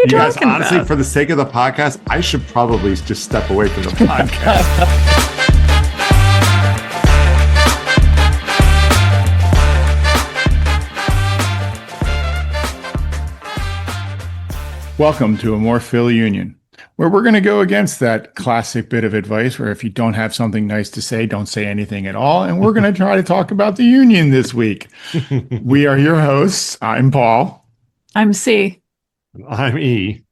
you guys, talking honestly, about? for the sake of the podcast, I should probably just step away from the podcast. Welcome to amorephillyunion, where we're going to go against that classic bit of advice where if you don't have something nice to say, don't say anything at all. And we're going to try to talk about the union this week. We are your hosts. I'm Paul. I'm C. I'm E.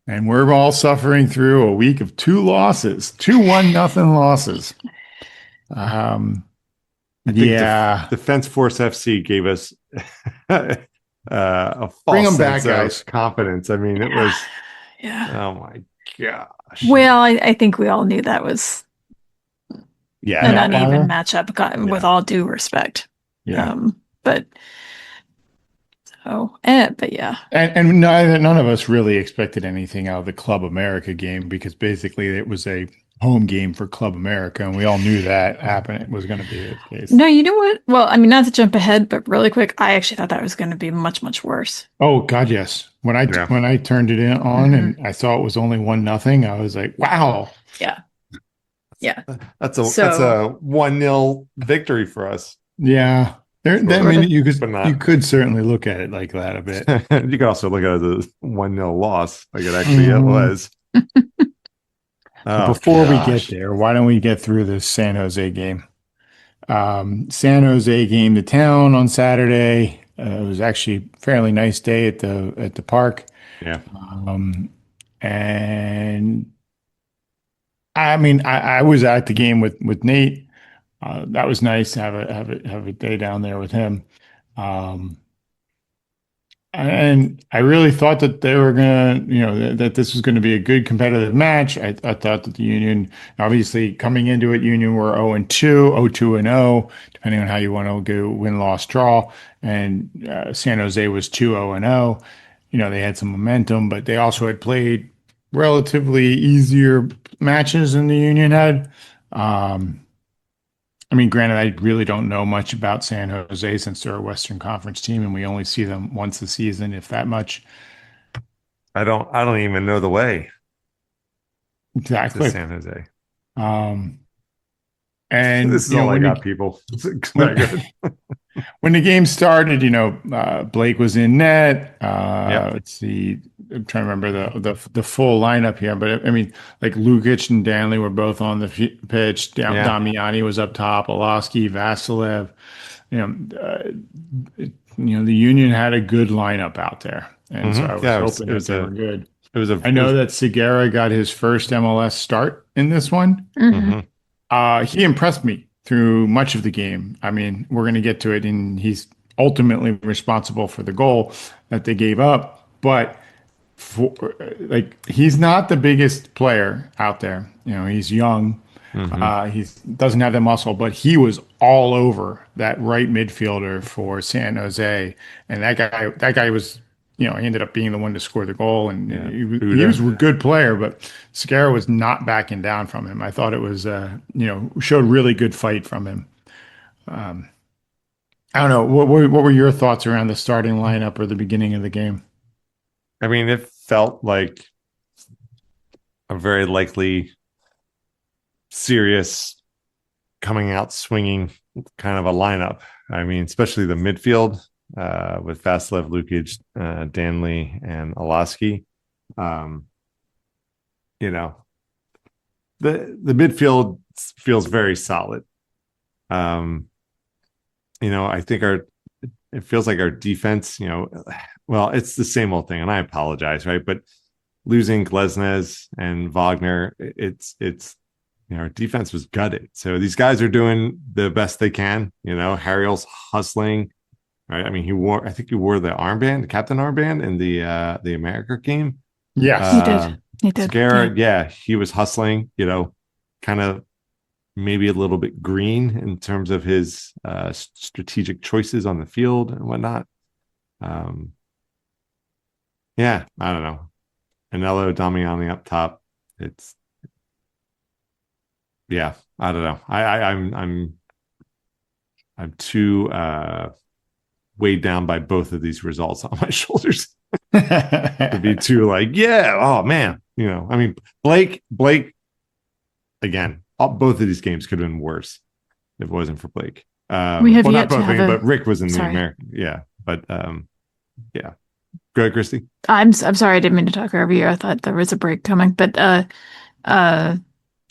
And we're all suffering through a week of two losses, 2-1-0 losses. Defense Force FC gave us a Bring false them back, sense guys. of confidence. I mean, it was, Yeah. oh my gosh. Well, I think we all knew that was an uneven matchup, with all due respect. Yeah. But yeah. And none of us really expected anything out of the Club America game because basically it was a home game for Club America, and we all knew that happened. Was going to be the case. No, you know what? Well, I mean, not to jump ahead, but really quick, I actually thought that was going to be much, much worse. Oh God, yes. When I turned it on and I saw it was only 1-0, I was like, wow. Yeah. Yeah. That's a 1-0 victory for us. Yeah. You could certainly look at it like that a bit. You could also look at it as a 1-0 loss, like it actually was. Before we get there, why don't we get through this San Jose game? San Jose came to town on Saturday. It was actually a fairly nice day at the park. Yeah. And I mean, I was at the game with Nate. That was nice to have a day down there with him. And I really thought that they were gonna, that this was going to be a good competitive match. I thought that the Union, obviously coming into it, Union were 0-2, 0-2-0, depending on how you want to go win, loss, draw. And San Jose was 2-0-0. They had some momentum, but they also had played relatively easier matches than the Union had. I mean, granted, I really don't know much about San Jose since they're a Western Conference team and we only see them once a season, if that much. I don't even know the way. Exactly. To San Jose. And this is all I got, people. When the game started, Blake was in net. Let's see. I'm trying to remember the full lineup here, but I mean, like Lukic and Danley were both on the pitch. Damiani was up top. Olaski, Vasilev. The Union had a good lineup out there, and so I was hoping that they were good. I know that Segura got his first MLS start in this one. Mm-hmm. He impressed me through much of the game. I mean, we're going to get to it, and he's ultimately responsible for the goal that they gave up. But he's not the biggest player out there. He's young. He doesn't have the muscle, but he was all over that right midfielder for San Jose, and that guy was. He ended up being the one to score the goal, and he was a good player, but Segura was not backing down from him. I thought it was, showed really good fight from him. I don't know. What were your thoughts around the starting lineup or the beginning of the game? I mean, it felt like a very likely serious coming out swinging kind of a lineup. I mean, especially the midfield. With Vasilev, Lukic, Danley, and Olaski. The midfield feels very solid. I think it feels like our defense, it's the same old thing, and I apologize, right? But losing Glesnes and Wagner, it's our defense was gutted. So these guys are doing the best they can. Harriel's hustling. Right. I mean, he wore the armband, the captain armband in the America game. Yeah, he did. Segura, he was hustling, kind of maybe a little bit green in terms of his strategic choices on the field and whatnot. I don't know. Anello, Damiani up top. I don't know. I'm too weighed down by both of these results on my shoulders. to be too like, yeah, oh man, I mean, Blake, again, both of these games could have been worse if it wasn't for Blake. We have well, not yet to both, have but Rick was in the sorry. American, yeah, but yeah. Go ahead, Christy. I'm sorry, I didn't mean to talk over you. I thought there was a break coming, but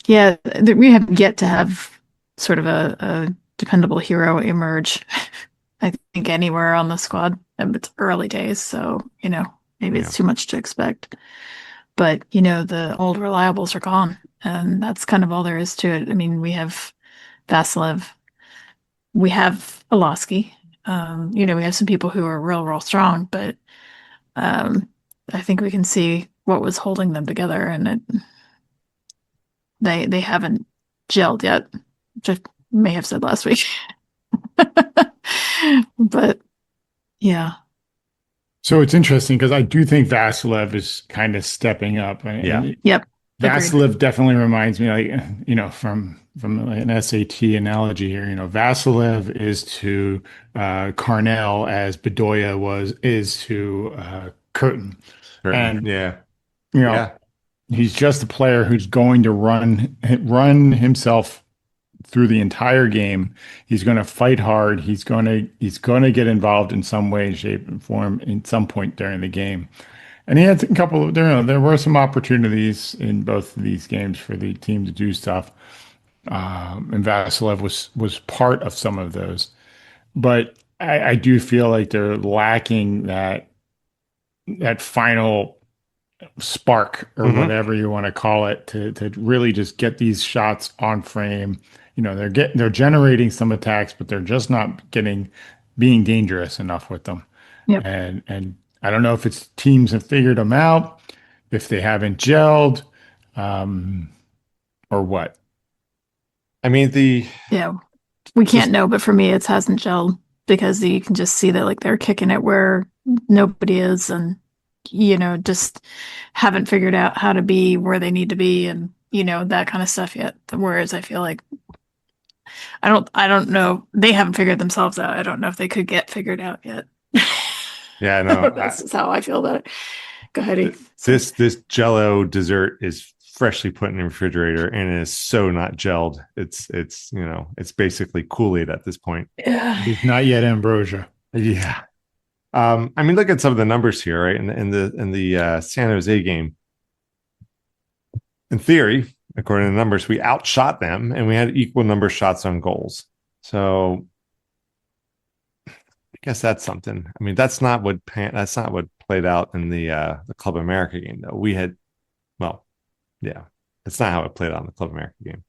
yeah, we have yet to have sort of a dependable hero emerge. I think anywhere on the squad. It's early days, so maybe it's too much to expect. But the old reliables are gone, and that's kind of all there is to it. I mean, we have Vasilev, we have Bluesky. We have some people who are real strong, but I think we can see what was holding them together, and they haven't gelled yet, which I may have said last week. But yeah. So it's interesting because I do think Vasilev is kind of stepping up. Yep. Vasilev Agreed. definitely reminds me, from an SAT analogy here. Vasilev is to Carnell as Bedoya is to Curtin, and Yeah. he's just a player who's going to run himself through the entire game. He's going to fight hard. He's going to get involved in some way, shape, and form in some point during the game. And he had a couple of there were some opportunities in both of these games for the team to do stuff. And Vasilev was part of some of those. But I do feel like they're lacking that final spark or whatever you want to call it to really just get these shots on frame. They're generating some attacks, but they're just not being dangerous enough with them. Yep. And I don't know if it's teams have figured them out, if they haven't gelled, or what. I mean, we can't know, but for me, it hasn't gelled because you can just see that like they're kicking it where nobody is, and just haven't figured out how to be where they need to be, and that kind of stuff yet. Whereas I feel like I don't know, they haven't figured themselves out. I don't know if they could get figured out yet. Yeah, no, that's how I feel about it. Go ahead. This Jello dessert is freshly put in the refrigerator and it is so not gelled. It's basically Kool-Aid at this point. Yeah. It's not yet ambrosia. Yeah. I mean, look at some of the numbers here, right? In the San Jose game. In theory, according to the numbers, we outshot them and we had equal number of shots on goals. So I guess that's something. I mean, that's not what played out in the Club America game, though. It's not how it played out in the Club America game.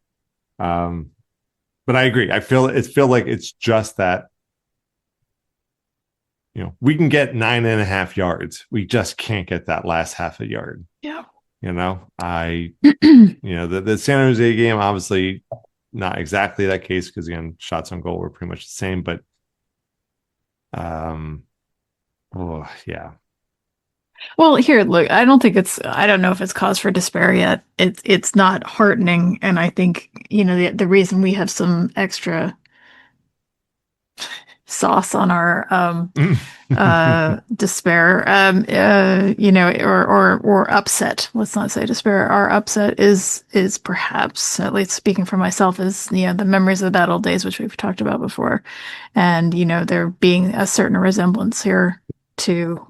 But I agree. I feel like it's just that. We can get 9.5 yards. We just can't get that last half a yard. Yeah. The San Jose game, obviously not exactly that case because again, shots on goal were pretty much the same, but yeah. Well, here, look, I don't know if it's cause for despair yet. It's not heartening. And I think, the reason we have some extra sauce on our despair, or upset. Let's not say despair. Our upset is perhaps, at least speaking for myself, is the memories of the bad old days, which we've talked about before, and there being a certain resemblance here to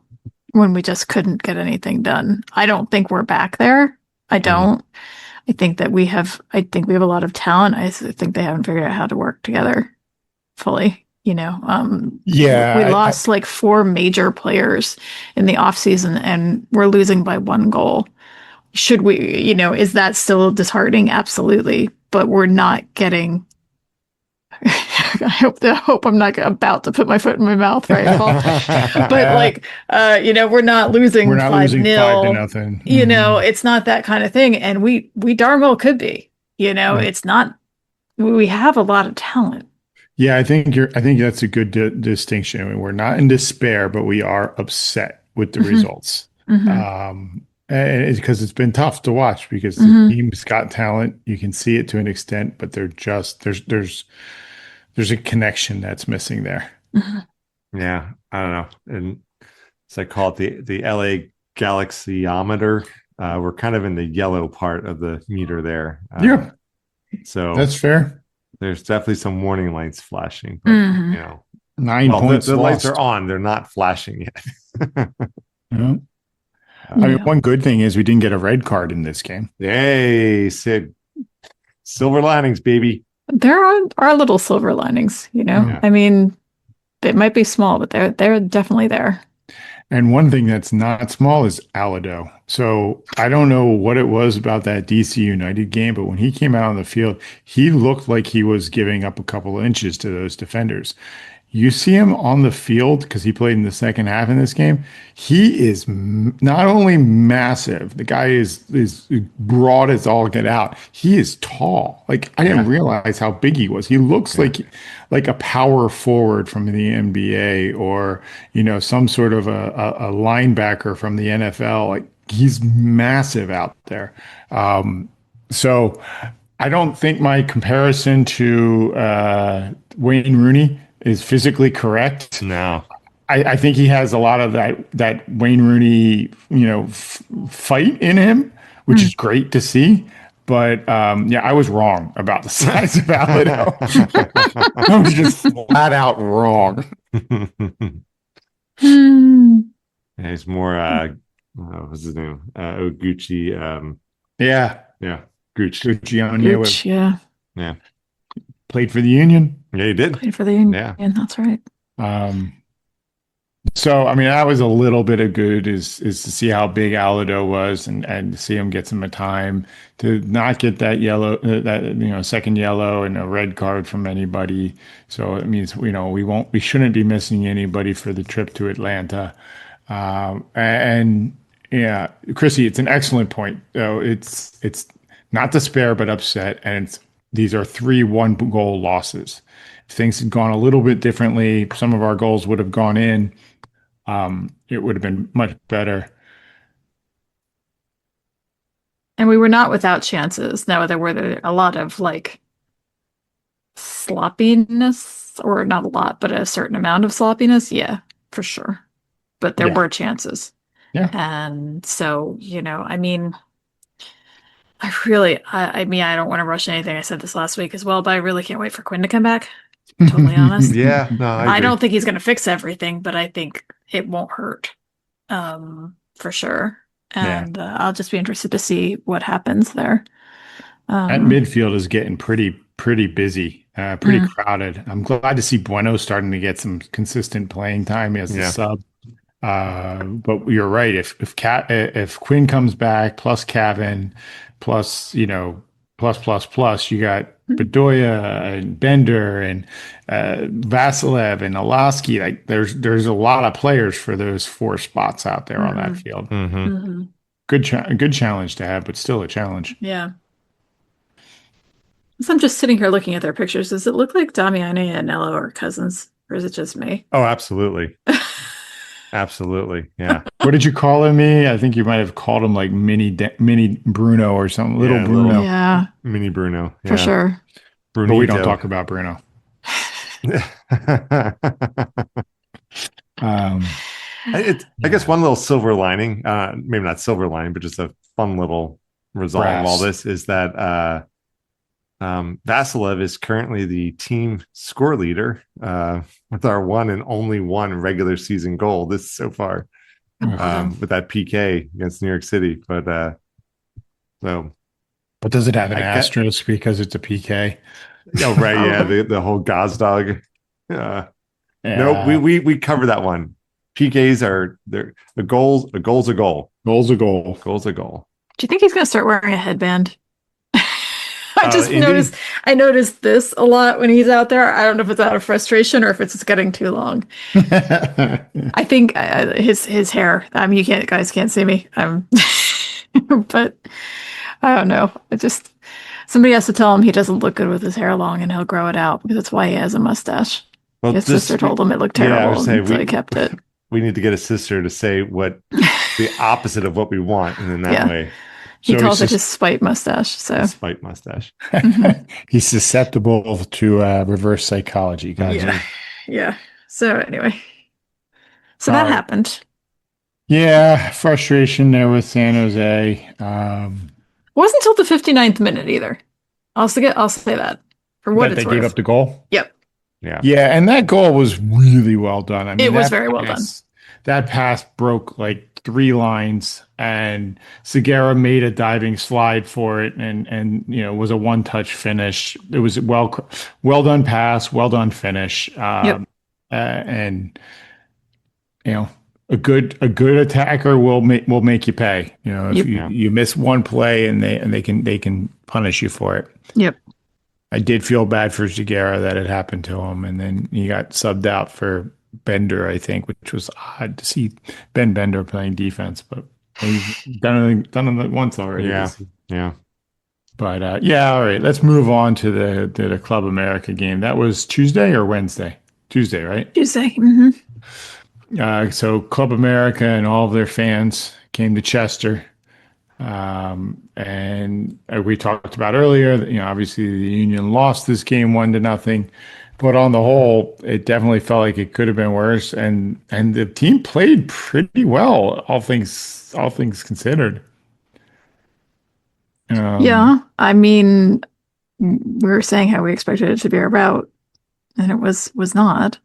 when we just couldn't get anything done. I don't think we're back there. I don't. I think we have a lot of talent. I think they haven't figured out how to work together fully. We lost like 4 major players in the off season and we're losing by 1 goal. Should we, is that still disheartening? Absolutely. But we're not getting, I hope I'm not about to put my foot in my mouth, right, Paul? But we're not losing 5-0. It's not that kind of thing. And we darn well could be, it's not, we have a lot of talent. Yeah, I think that's a good distinction. I mean, we're not in despair, but we are upset with the results. And it's because it's been tough to watch because the team's got talent. You can see it to an extent, but they're just there's a connection that's missing there. Yeah, I don't know. And So I call it the LA Galaxyometer. We're kind of in the yellow part of the meter there. Yeah, So that's fair. there's definitely some warning lights flashing, but Mhm. Nine well, points the lights are lost. on. They're not flashing yet. Yeah. I mean, Yeah. one good thing is we didn't get a red card in this game. Yay, Sid. Silver linings, baby. There are little silver linings, you know. Yeah. I mean, they might be small, but they're definitely there. And one thing that's not small is Alado. So I don't know what it was about that DC United game, but when he came out on the field, he looked like he was giving up a couple of inches to those defenders. You see him on the field because he played in the second half in this game. He is not only massive, the guy is broad as all get out. He is tall. Like I didn't realize how big he was. He looks like a power forward from the NBA or some sort of a linebacker from the NFL. Like he's massive out there. So I don't think my comparison to Wayne Rooney is physically correct. No. I think he has a lot of that Wayne Rooney, fight in him, which is great to see. But yeah, I was wrong about the size of Alado. I was just flat out wrong. Hmm. Yeah, he's more what's his name? Oguchi. Yeah, Yeah. Gooch. Gucci Yeah. Yeah. played for the Union. Yeah, he did. Played for the Union. Yeah. That's right. So I mean, that was a little bit of good is to see how big Alado was and to see him get some time to not get that yellow second yellow and a red card from anybody. So it means we shouldn't be missing anybody for the trip to Atlanta. And yeah, Chrissy, it's an excellent point. It's not despair but upset, and these are 3 1-goal losses. If things had gone a little bit differently, some of our goals would have gone in. It would have been much better. And we were not without chances. Now, there were a lot of like sloppiness, or not a lot, but a certain amount of sloppiness. Yeah, for sure. But there were chances. Yeah. And so, I mean, I mean, I don't want to rush anything. I said this last week as well, but I really can't wait for Quinn to come back. Totally honest. Yeah, no, I don't think he's going to fix everything, but I think it won't hurt, for sure. And I'll just be interested to see what happens there. That midfield is getting pretty busy, pretty crowded. I'm glad to see Bueno starting to get some consistent playing time as a sub. But you're right. If Quinn comes back plus Cavan plus plus, you got Bedoya and Bender and Vasilev and Alaski. Like there's a lot of players for those 4 spots out there on that field. Good challenge to have, but still a challenge. Yeah. So I'm just sitting here looking at their pictures. Does it look like Damiani and Nello are cousins, or is it just me? Oh, absolutely. Absolutely. Yeah. What did you call me? I think you might have called him like mini Bruno or something. Little Bruno. Yeah. Mini Bruno. Yeah. For sure. But we don't talk about Bruno. I guess one little silver lining, maybe not silver lining, but just a fun little result of all this is that Vasilev is currently the team score leader with our one and only one regular season goal this so far with that PK against New York City. But does it have an asterisk because it's a PK? Oh, right. Yeah. The whole Gozdog. No, we cover that one. PKs are a goal's a goal. Goal's a goal. Goal's a goal. Do you think he's going to start wearing a headband? I just Indy? I noticed this a lot when he's out there. I don't know if it's out of frustration or if it's getting too long. I think his hair. You guys can't see me. But I don't know. Somebody has to tell him he doesn't look good with his hair long, and he'll grow it out because that's why he has a mustache. Well, his sister told him it looked terrible, so he kept it. We need to get a sister to say what the opposite of what we want, and in that way. He calls it his spite mustache. So spite mustache. He's susceptible to reverse psychology, guys. Yeah. So anyway, that happened. Yeah, frustration there with San Jose. Wasn't until the 59th minute either. I'll say that for what That they it's gave up worth. the goal. Yep. Yeah. Yeah, and that goal was really well done. I It mean, was very well done. that pass broke like three lines, and Segura made a diving slide for it, and was a one-touch finish. It was well done pass, well done finish, Yep. and you know a good attacker will make you pay. If Yep. you miss one play, and they can punish you for it. Yep. I did feel bad for Segura that it happened to him, and then he got subbed out for Bender, I think, which was odd to see Ben Bender playing defense, but he's done it once already. Yeah. Yeah. But yeah, all right, let's move on to the Club America game. That was Tuesday or Wednesday? Tuesday, right? Tuesday. Mm-hmm. So Club America and all of their fans came to Chester. And we talked about earlier that, obviously the Union lost this game 1-0, but on the whole, it definitely felt like it could have been worse. And the team played pretty well, all things considered. Yeah. I mean, we were saying how we expected it to be a rout, and it was not.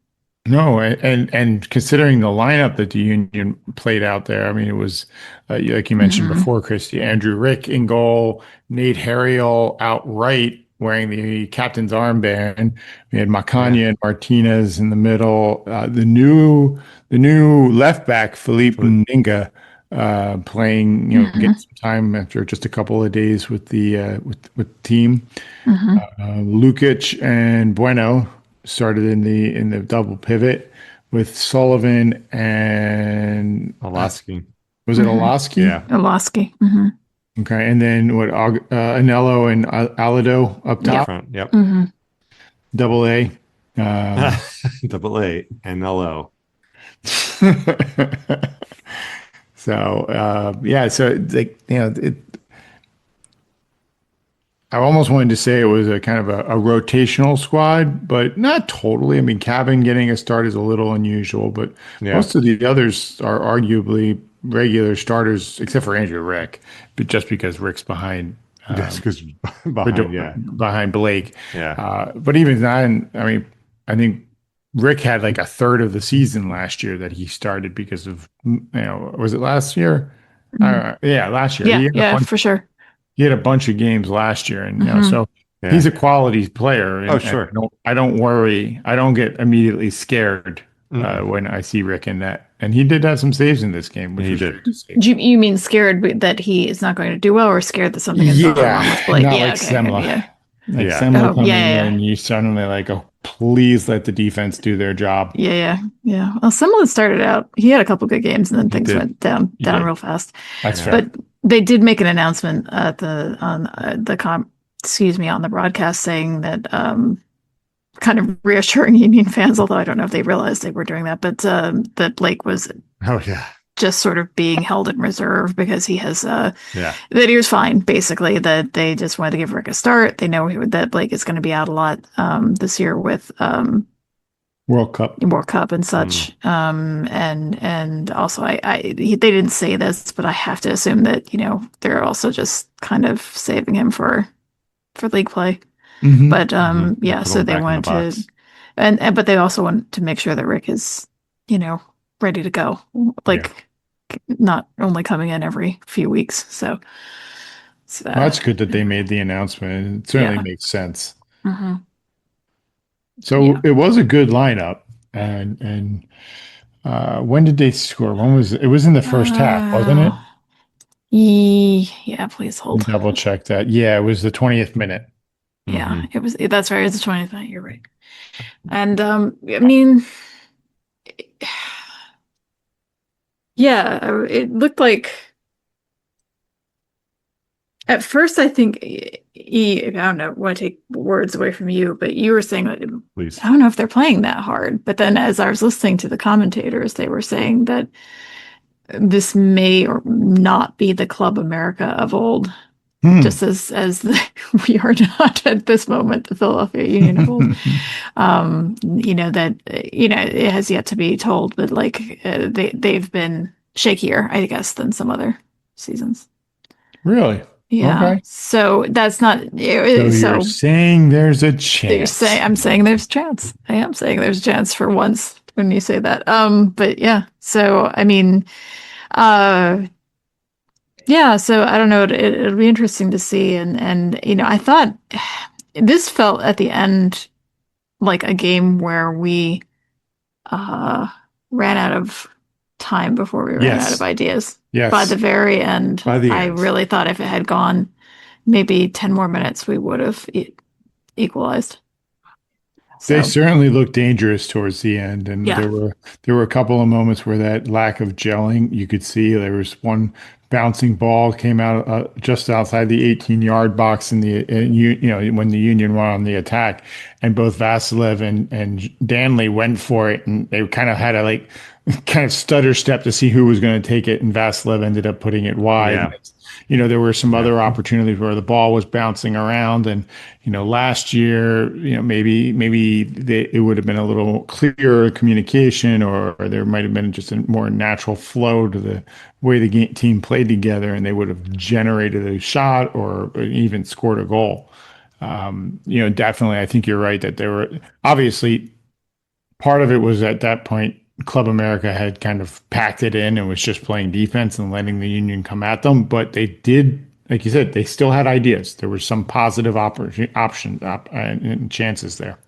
No, and considering the lineup that the Union played out there, I mean, it was like you mentioned before, Christy, Andrew Rick in goal, Nate Harriel outright wearing the captain's armband. We had Macania and Martinez in the middle. The new left back Philippe Ninga playing, getting some time after just a couple of days with the with the team. Lukic and Bueno started in the double pivot with Sullivan and Olaski. Was it Olaski? Yeah. Olaski. Okay, and then what? Anello and Alado up top. Yep. Double A. Double A and LO. So yeah, so I almost wanted to say it was a kind of a rotational squad, but not totally. I mean, Cabin getting a start is a little unusual, but most of the others are arguably regular starters, except for Andrew Rick, but just because Rick's behind. That's because behind Blake. Yeah. But even then, I mean, I think Rick had like a third of the season last year that he started because of, was it last year? Yeah, last year. Yeah, for sure. He had a bunch of games last year, and so he's a quality player. And, sure. I don't worry. I don't get immediately scared when I see Rick in that. And he did have some saves in this game. Which he was did. great to see. You mean scared that he is not going to do well, or scared that something is wrong with Blake? Not like Semla. Yeah. Semla coming in, and you suddenly like, oh, please let the defense do their job. Yeah. Well, Semla started out. He had a couple good games, and then things went down real fast. That's fair. But they did make an announcement on the broadcast saying that kind of reassuring Union fans, although I don't know if they realized they were doing that, but that Blake was just sort of being held in reserve because he has that he was fine, basically, that they just wanted to give Rick a start. They know that Blake is going to be out a lot this year with World Cup and such. And also they didn't say this, but I have to assume that, they're also just kind of saving him for league play. But so they wanted to, but they also want to make sure that Rick is, ready to go, not only coming in every few weeks. So that's good that they made the announcement. It certainly makes sense. So it was a good lineup, and when did they score? When was it? It was in the first half, wasn't it? Yeah, please hold. Double check that. Yeah, it was the 20th minute. Yeah, it was. That's right. It's the 20th minute. You're right. And I mean, it looked like. At first, I think, I don't know, want to take words away from you, but you were saying that Please. I don't know if they're playing that hard. But then as I was listening to the commentators, they were saying that this may or not be the Club America of old, just as we are not at this moment, the Philadelphia Union of old. That, it has yet to be told, but they've been shakier, I guess, than some other seasons. Really? Yeah. Okay. So that's not So you're so saying there's a they're say chance. I'm saying there's a chance. I am saying there's a chance for once when you say that. But yeah. So I mean, uh yeah, so I don't know. It'll be interesting to see, and I thought this felt at the end like a game where we uh ran out of time before we ran out of Yes. ideas. By the Yes. very end, By the I end. really thought if it had gone maybe 10 more minutes, we would have equalized. They So certainly looked dangerous towards the end, and yeah, there were a couple of moments where that lack of gelling you could see. There was one bouncing ball came out just outside the 18-yard box in the when the Union went on the attack, and both Vasilev and Danley went for it, and they kind of had a like kind of stutter step to see who was going to take it, and Vasilev ended up putting it wide. Yeah. There were some Yeah. other opportunities where the ball was bouncing around, and last year, it would have been a little clearer communication, or there might have been just a more natural flow to the way the team played together, and they would have generated a shot or even scored a goal. Definitely, I think you're right that there were obviously part of it was at that point, Club America had kind of packed it in and was just playing defense and letting the Union come at them. But they did, like you said, they still had ideas. There were some positive and chances there.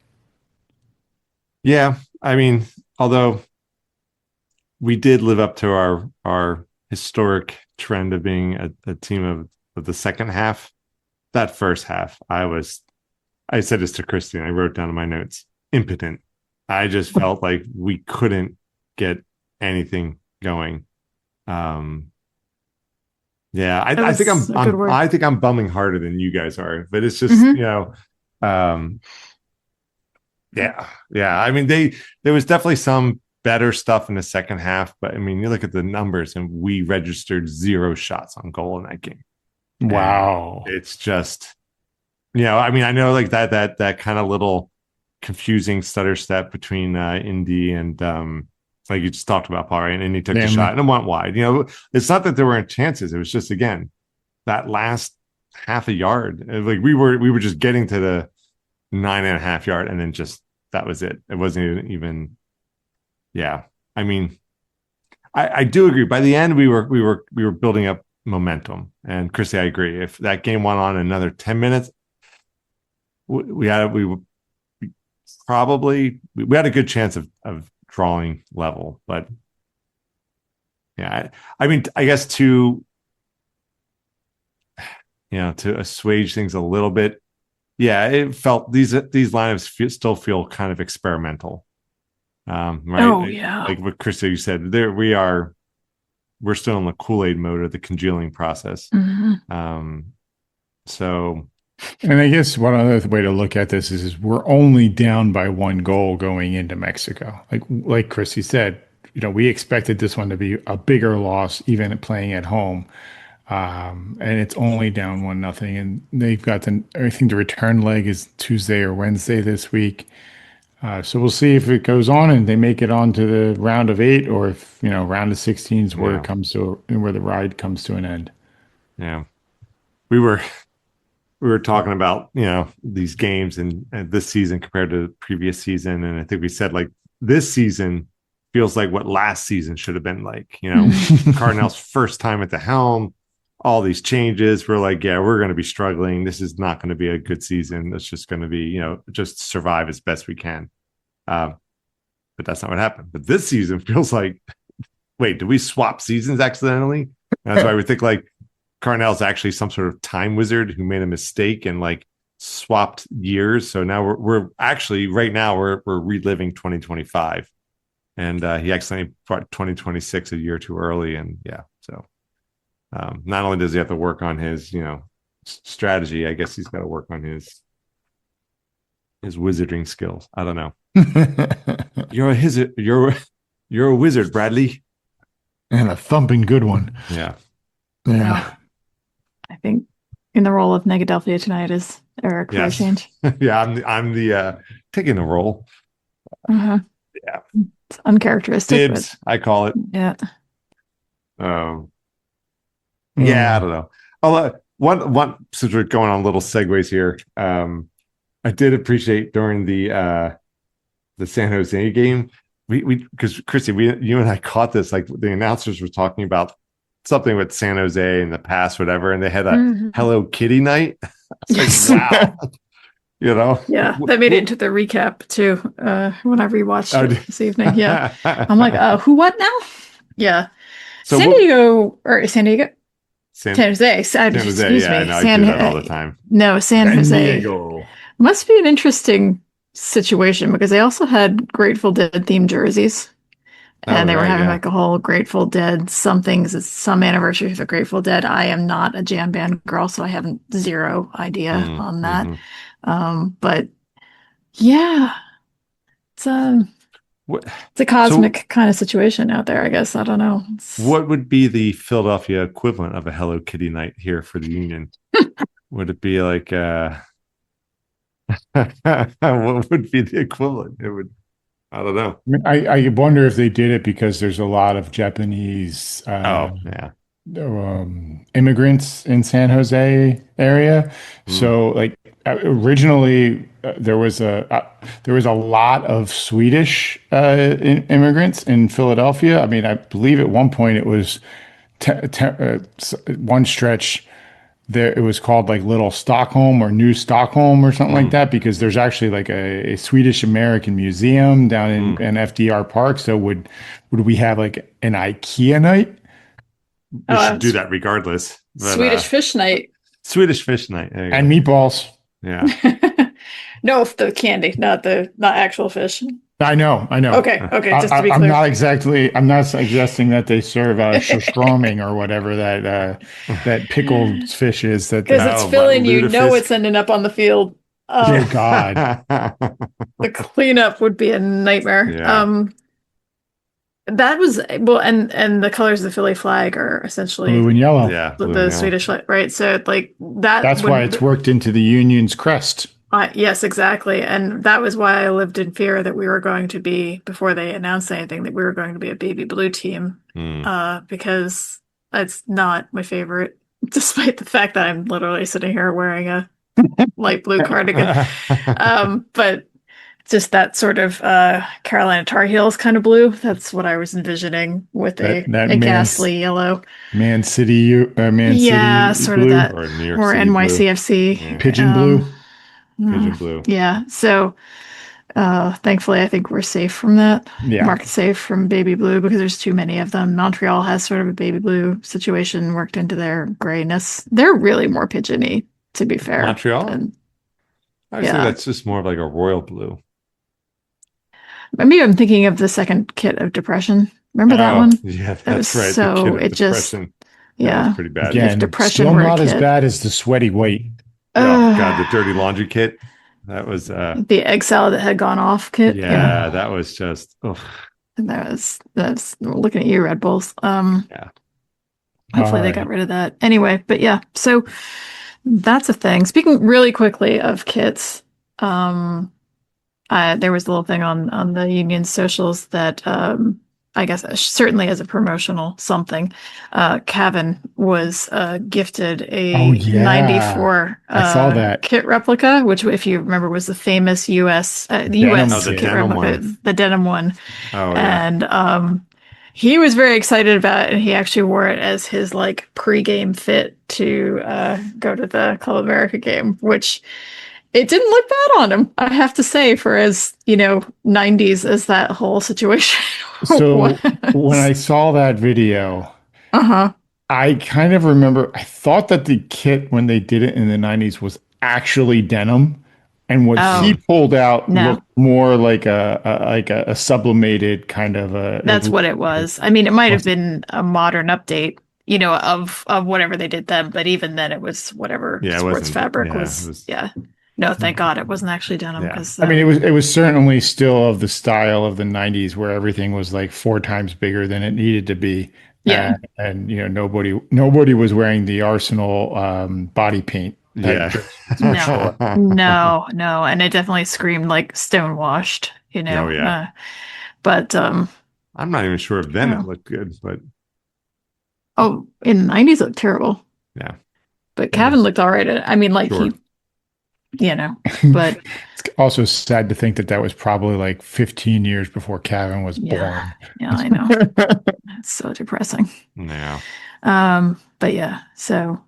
Yeah. I mean, although we did live up to our historic trend of being a team of the second half, that first half, I said this to Christine, I wrote down in my notes, impotent. I just felt like we couldn't get anything going. Yeah, that I think was a good word. I think I'm bumming harder than you guys are, but it's just Hmm. um, yeah, yeah. I mean, there was definitely some better stuff in the second half, but I mean, you look at the numbers, and we registered 0 shots on goal in that game, and Wow. it's just I mean, I know like that kind of little confusing stutter step between Indy and like you just talked about, Paul, right? And he took the shot Family. and it went wide. It's not that there weren't chances. It was just again that last half a yard. Like we were just getting to the 9.5 yard, and then just that was it. It wasn't even. Yeah, I mean, I do agree. By the end, we were building up momentum, and Chrissy, I agree. If that game went on another 10 minutes, we probably we had a good chance of drawing level, but yeah, I mean, I guess to assuage things a little bit, yeah, it felt these lineups still feel kind of experimental, right? Oh yeah. Like what Chris you said, we're still in the Kool-Aid mode of the congealing process. Hmm. So And I guess one other way to look at this is we're only down by 1 goal going into Mexico. Like Chrissy said, we expected this one to be a bigger loss, even playing at home. And it's only down 1-0. And they've got I think the return leg is Tuesday or Wednesday this week. So we'll see if it goes on and they make it on to the round of 8, or if, round of 16 is where yeah, it comes to, where the ride comes to an end. yeah, we were we were talking about these games and this season compared to the previous season, and I think we said like this season feels like what last season should have been like. Cardinals' first time at the helm, all these changes. We're like, yeah, we're going to be struggling. This is not going to be a good season. It's just going to be just survive as best we can. But that's not what happened. But this season feels like, wait, did we swap seasons accidentally? And that's why we think like Carnell's actually some sort of time wizard who made a mistake and like swapped years. So now we're actually right now we're reliving 2025, and he accidentally brought 2026 a year too early. And yeah, so not only does he have to work on his strategy, I guess he's got to work on his wizarding skills. I don't know. You're a wizard, Bradley. And a thumping good one. Yeah. Yeah. I think in the role of Negadelphia tonight is Eric for a Yes. change. Yeah, I'm the taking the role. Uh-huh. Yeah. It's uncharacteristic, Dibs, I call it. but yeah. Um, yeah, I don't know. One since we're going on little segues here. I did appreciate during the San Jose game. We because Christy, you and I caught this. Like the announcers were talking about something with San Jose in the past, whatever, and they had a Hello Kitty night. Yes. Like, wow, you know. Yeah, that made it into the recap too. When I rewatched it this evening. Yeah, I'm like, who, what now? Yeah, So San Diego or San Diego, San Jose. Jose, Excuse yeah, me, no, I do that all the time. No, San Jose Diego. must be an interesting situation because they also had Grateful Dead themed jerseys. And they were having like a whole Grateful Dead somethings, some anniversary of the Grateful Dead. I am not a jam band girl, so I have zero idea on that. But yeah, it's a cosmic kind of situation out there, I guess. I don't know. What would be the Philadelphia equivalent of a Hello Kitty night here for the Union? Would it be like what would be the equivalent? It would, I don't know. I wonder if they did it because there's a lot of Japanese immigrants in San Jose area. So like originally there was a lot of Swedish immigrants in Philadelphia. I mean, I believe at one point it was one stretch there it was called like Little Stockholm or New Stockholm or something like that, because there's actually like a Swedish American museum down in FDR Park. So would we have like an IKEA night? We should do that regardless. But, Swedish fish night. Swedish fish night. And meatballs. Yeah. No, the candy, not actual fish. I know. Okay. Just to be clear, I'm not suggesting that they serve surströmming or whatever that pickled fish is. Because it's filling, it's ending up on the field. Oh God! The cleanup would be a nightmare. Yeah. That was and the colors of the Philly flag are essentially blue and yellow. Yeah, the Swedish flag, right? So like that. That's why it's worked into the Union's crest. Yes, exactly. And that was why I lived in fear that we were going to be, before they announced anything, that we were going to be a baby blue team, because it's not my favorite, despite the fact that I'm literally sitting here wearing a light blue cardigan. But just that sort of Carolina Tar Heels kind of blue. That's what I was envisioning with a ghastly yellow. Man City sort blue, of that, or NYCFC pigeon blue. Pigeon blue. Yeah. So thankfully I think we're safe from that. Yeah. Market safe from baby blue because there's too many of them. Montreal has sort of a baby blue situation worked into their grayness. They're really more pigeony, to be fair. Montreal? I think that's just more of like a royal blue. Maybe I'm thinking of the second kit of Depression. Remember that one? Yeah, that's right. So it just, that was pretty bad. Again, Depression still not as bad as the sweaty white. Oh God, the dirty laundry kit. That was the egg salad that had gone off kit. Yeah, that was just. That's looking at you, Red Bulls. Yeah. Hopefully they got rid of that. Anyway, but yeah, so that's a thing. Speaking really quickly of kits, there was a little thing on the Union socials that I guess certainly as a promotional something, Cavan was gifted a 94 I saw that kit replica, which, if you remember, was the famous US kit replica, the denim one. Oh, yeah. And he was very excited about it, and he actually wore it as his like pre-game fit to go to the Club America game, which it didn't look bad on him, I have to say, for as 90s as that whole situation so was. When I saw that video, I kind of remember, I thought that the kit when they did it in the 90s was actually denim, and what he pulled out looked more like a sublimated kind of a. That's what it was. I mean, it might have been a modern update, of whatever they did then, but even then it was whatever sports fabric was. No, thank God it wasn't actually denim. Because I mean, it was certainly still of the style of the 90s where everything was like 4 times bigger than it needed to be. Yeah. And nobody was wearing the Arsenal body paint. Yeah. No. And it definitely screamed like stonewashed, Oh, yeah. But I'm not even sure if then it looked good, but Oh, in the 90s looked terrible. Yeah. But It Cavan was looked all right. I mean, like Sure. but it's also sad to think that that was probably like 15 years before Kevin was yeah, born. yeah, I know. It's so depressing. Yeah. But yeah, so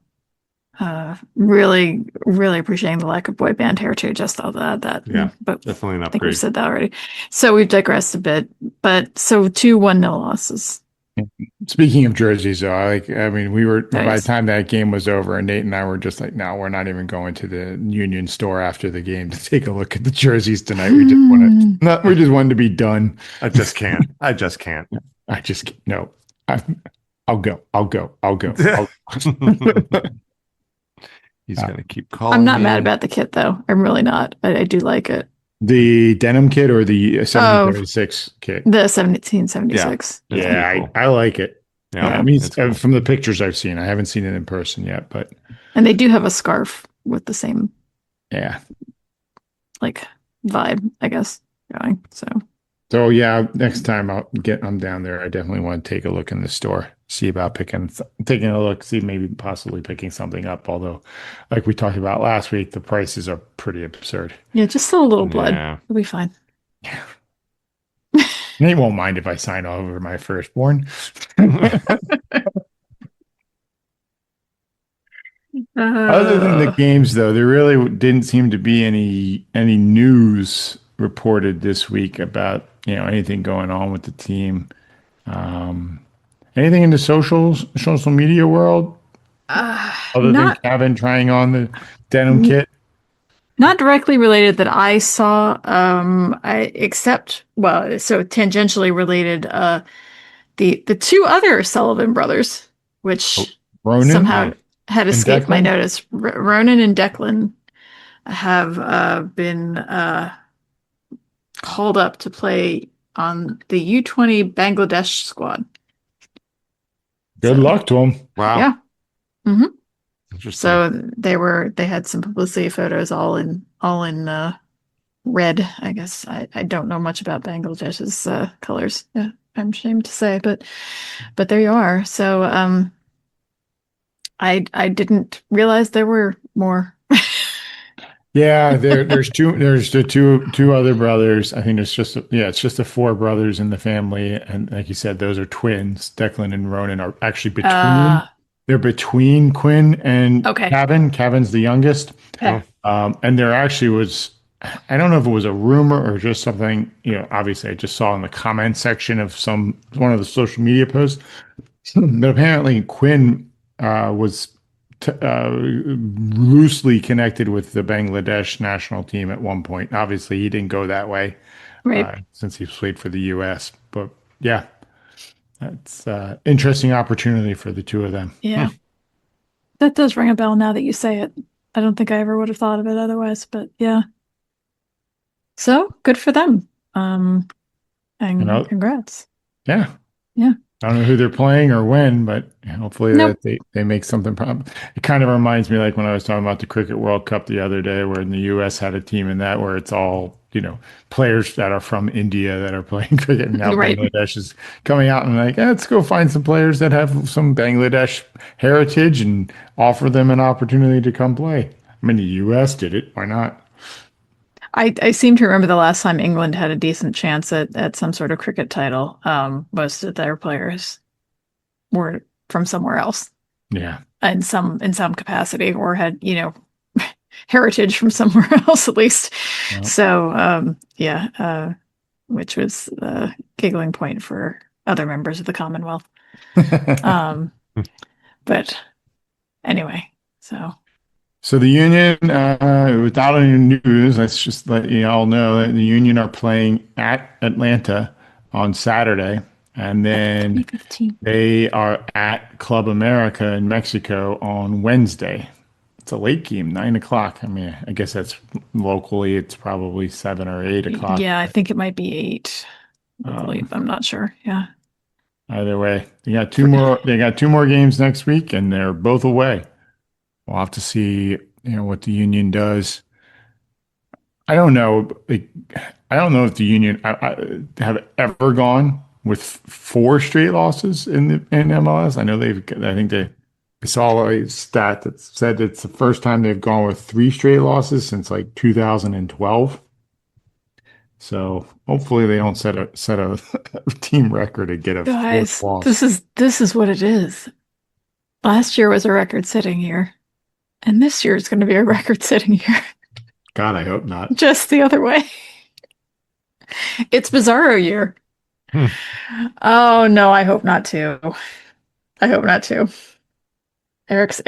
really, really appreciating the lack of boy band hair too. Just all that. Yeah. But Definitely an I think we've upgrade. said that already. So we've digressed a bit. But so 2-1 nil losses. Speaking of jerseys, though, I mean, we were Oh, by the yes. time that game was over, and Nate and I were just like, no, we're not even going to the Union store after the game to take a look at the jerseys tonight. We just want to, not, we just wanted to be done. I just can't. I just can't. I just no. I, I'll go. I'll go. I'll go. I'll, He's uh, gonna keep calling I'm not me. mad about the kit though. I'm really not. I do like it. the denim kit or the Oh, 1776 kit. the Yeah. 1776. It's Yeah, pretty cool. I like it. Yeah. I mean, It's cool. from the pictures I've seen, I haven't seen it in person yet, but And they do have a scarf with the same yeah. like vibe, I guess, going. So yeah, next time I'm down there, I definitely want to take a look in the store, see about taking a look, see maybe possibly picking something up. Although, like we talked about last week, the prices are pretty absurd. Yeah, just a little blood. Yeah. It'll be fine. Nate won't mind if I sign over my firstborn. Other than the Uh, games, though, there really didn't seem to be any news reported this week about anything going on with the team. Um, Anything in the social media world other than not Kevin trying on the denim kit? not directly related that I saw. I except well, so tangentially related. The two other Sullivan brothers, which Ronan somehow had and escaped my Declan? notice. Ronan and Declan have been called up to play on the U20 Bangladesh squad. Good So luck to him. Wow. yeah. hmm Interesting. So they had some publicity photos all in red, I guess. I don't know much about Bangladesh's colors. Yeah, I'm ashamed to say, but there you are. So I didn't realize there were more. Yeah, there's the two other brothers. I think it's just the four brothers in the family, and like you said, those are twins. Declan and Ronan are actually between. Uh They're between Quinn and okay. Kevin. Kevin's the youngest. Okay. And there actually was, I don't know if it was a rumor or just something, obviously I just saw in the comment section of one of the social media posts, but apparently Quinn was loosely connected with the Bangladesh national team at one point. Obviously, he didn't go that way Right. since he played for the U.S. But yeah, that's interesting opportunity for the two of them. Yeah. That does ring a bell now that you say it. I don't think I ever would have thought of it otherwise, but yeah. So good for them. And congrats. Yeah. Yeah. I don't know who they're playing or when, but hopefully Nope. that they make something. It kind of reminds me like when I was talking about the Cricket World Cup the other day, where the U.S. had a team in that where it's all players that are from India that are playing cricket, and now Right. Bangladesh is coming out and like, let's go find some players that have some Bangladesh heritage and offer them an opportunity to come play. I mean, the U.S. did it. Why not? I seem to remember the last time England had a decent chance at some sort of cricket title. Most of their players were from somewhere else Yeah. in some capacity, or had heritage from somewhere else at least. Well. So which was a giggling point for other members of the Commonwealth. But anyway, so. So the Union, without any news, let's just let you all know that the Union are playing at Atlanta on Saturday, and then 2015. they are at Club America in Mexico on Wednesday. It's a late game, 9 o'clock. I mean, I guess that's locally, it's probably 7 or 8 o'clock. Yeah, I think it might be 8. I believe. I'm not sure. Yeah. Either way, they got two more. They got two more games next week, and they're both away. We'll have to see, what the Union does. I don't know. I don't know if the Union have ever gone with 4 straight losses in MLS. I know I saw a stat that said it's the first time they've gone with 3 straight losses since like 2012. So hopefully they don't set a team record and get a Guys, 4th loss. this is what it is. Last year was a record-setting year, and this year is going to be a record-setting year. God, I hope not. Just the other way. It's Bizarro year. Oh no, I hope not too. I hope not too. Eric's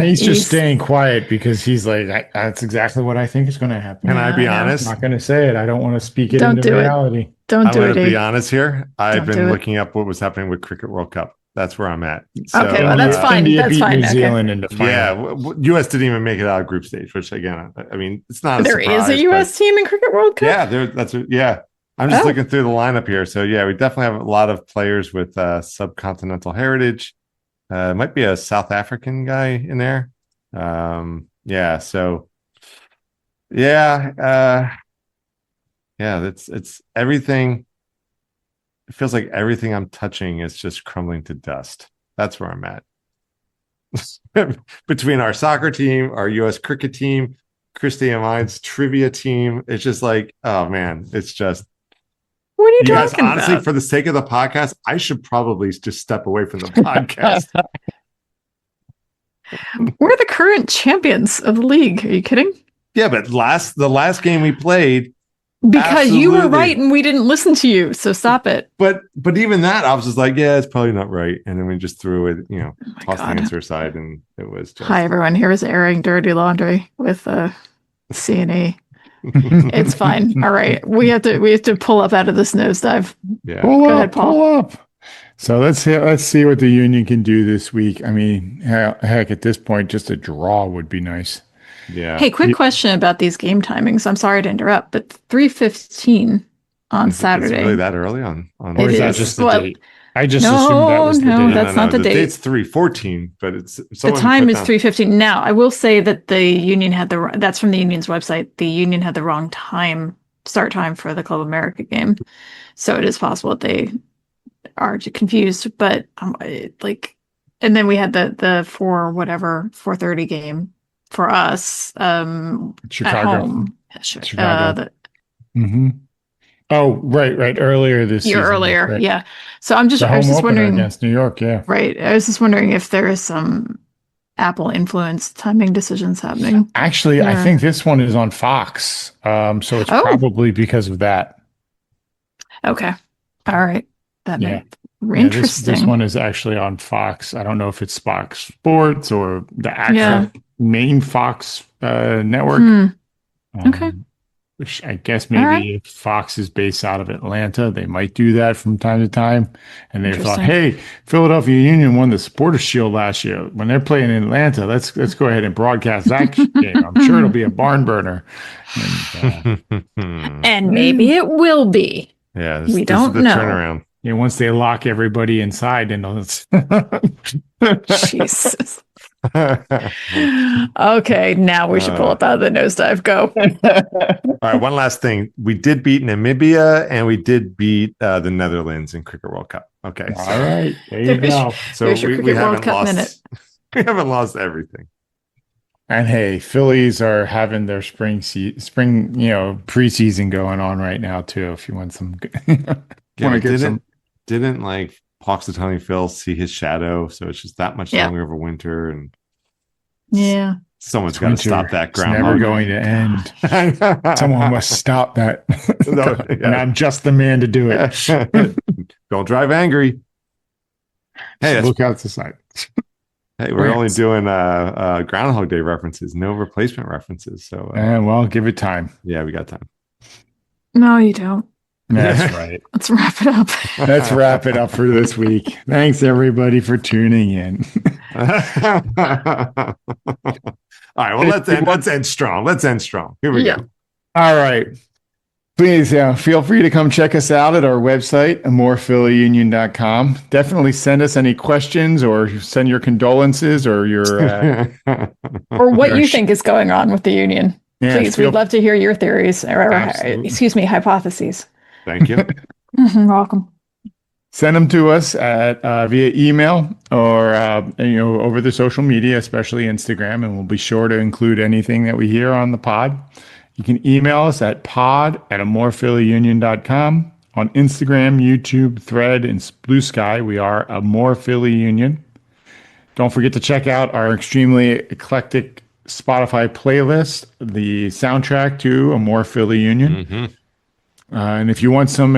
he's just staying quiet because he's like, that's exactly what I think is going to happen. Can I be honest? I'm not going to say it. I don't want to speak it Don't into do it. reality. Don't do it. I'm going to be honest here. I've Don't been do it. looking up what was happening with Cricket World Cup. That's where I'm at. So, Okay, well, that's fine. India That's beat fine. New Okay. Zealand in the final. Yeah, U.S. didn't even make it out of group stage, which again, I mean, it's not. There is a U.S. team in Cricket World Cup. Yeah, I'm just looking through the lineup here. So yeah, we definitely have a lot of players with subcontinental heritage. Might be a South African guy in there. So it's everything. It feels like everything I'm touching is just crumbling to dust. That's where I'm at. Between our soccer team, our U.S. cricket team, Christy and mine's trivia team, it's just like, oh man, it's just. What are you guys, talking honestly, about? for the sake of the podcast, I should probably just step away from the podcast. We're the current champions of the league. Are you kidding? Yeah, but the last game we played, because you were absolutely. right and we didn't listen to you. So stop it. But even that, I was just like, yeah, it's probably not right. And then we just threw it, tossed the answer aside, and it was just. Hi everyone. Here is airing dirty laundry with C&E. It's fine. All right, we have to pull up out of this nosedive. Yeah, pull ahead, Paul. pull up. So let's see what the Union can do this week. I mean, heck, at this point, just a draw would be nice. Yeah. Hey, quick question about these game timings. I'm sorry to interrupt, but 3:15 on Saturday. It's really that early on? Or is that just the date? I just assumed that was the date. That's not the date. Date's 3:14, but it's the time is 3:15. Now, I will say that the Union had that's from the Union's website. The Union had the wrong start time for the Club America game, so it is possible that they are confused. But and then we had the 4:30 game for us Chicago. at home. Chicago. Oh, right. Earlier this season. Earlier, right. yeah. So I was just wondering against New York, yeah. Right. I was just wondering if there is some Apple influenced timing decisions happening. Actually, I think this one is on Fox. So it's probably because of that. Okay. All right. That makes interesting. This one is actually on Fox. I don't know if it's Fox Sports or the actual main Fox network. Okay. Which I guess maybe if Fox is based out of Atlanta, they might do that from time to time. And they thought, hey, Philadelphia Union won the Supporters Shield last year. When they're playing in Atlanta, let's go ahead and broadcast that game. I'm sure it'll be a barn burner. And maybe it will be. Yeah, we don't know. Turnaround. Yeah, once they lock everybody inside, and Jesus. Okay, now we should pull up out of the nosedive. Go. All right, one last thing. We did beat Namibia and we did beat the Netherlands in Cricket World Cup. Okay. All right. There you go. So we haven't lost. We haven't lost everything. And hey, Phillies are having their spring preseason going on right now too. If you want some, didn't like Punxsutawney Phil see his shadow, so it's just that much longer of a winter, and someone's got to stop that ground. It's never going to end. Someone must stop that. And I'm just the man to do it. Don't drive angry. Hey, look out the side. Hey, we're only doing Groundhog Day references, no replacement references. So, well, give it time. Yeah, we got time. No, you don't. That's right. Let's wrap it up. Let's wrap it up for this week. Thanks everybody for tuning in. All right. Well, let's end strong. Here we go. All right. Please feel free to come check us out at our website, amorephillyunion.com. Definitely send us any questions or send your condolences or your or what you think is going on with the union. Yeah, please, we'd love to hear your theories or hypotheses. Thank you. You're welcome. Send them to us at via email or over the social media, especially Instagram, and we'll be sure to include anything that we hear on the pod. You can email us at pod@amorephillyunion.com. On Instagram, YouTube, Thread, and Bluesky, we are amorephillyunion. Don't forget to check out our extremely eclectic Spotify playlist, the soundtrack to A More Philly Union. Mm-hmm. And if you want some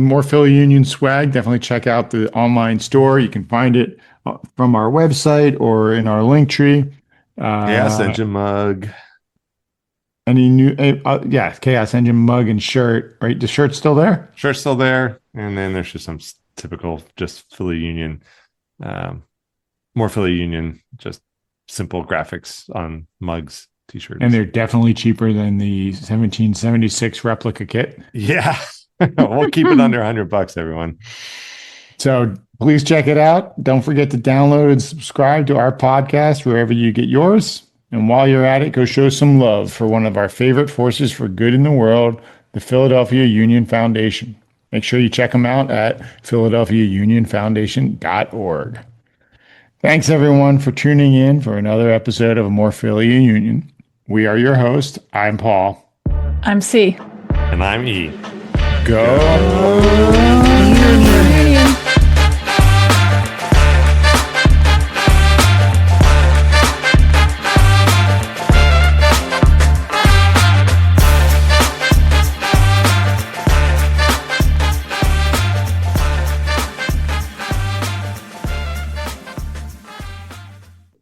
more Philly Union swag, definitely check out the online store. You can find it from our website or in our link tree. Chaos Engine mug. Any new, Chaos Engine mug and shirt, right? The shirt's still there? Shirt's still there. And then there's just some typical, just Philly Union, more Philly Union, just simple graphics on mugs. T-shirts. And they're definitely cheaper than the 1776 replica kit. Yeah. We'll keep it under $100, everyone. So please check it out. Don't forget to download and subscribe to our podcast wherever you get yours. And while you're at it, go show some love for one of our favorite forces for good in the world, the Philadelphia Union Foundation. Make sure you check them out at philadelphiaunionfoundation.org. Thanks, everyone, for tuning in for another episode of A More Philly Union. We are your host. I'm Paul. I'm C. And I'm E. Go. Union.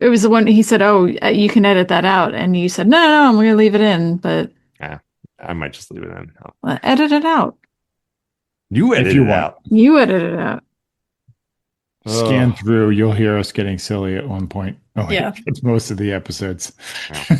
It was the one he said, "Oh, you can edit that out," and you said, "No, I'm going to leave it in." But yeah, I might just leave it in. Well, edit it out. You edit it out. You edit it out. Scan through. You'll hear us getting silly at one point. Yeah, it's most of the episodes. Yeah.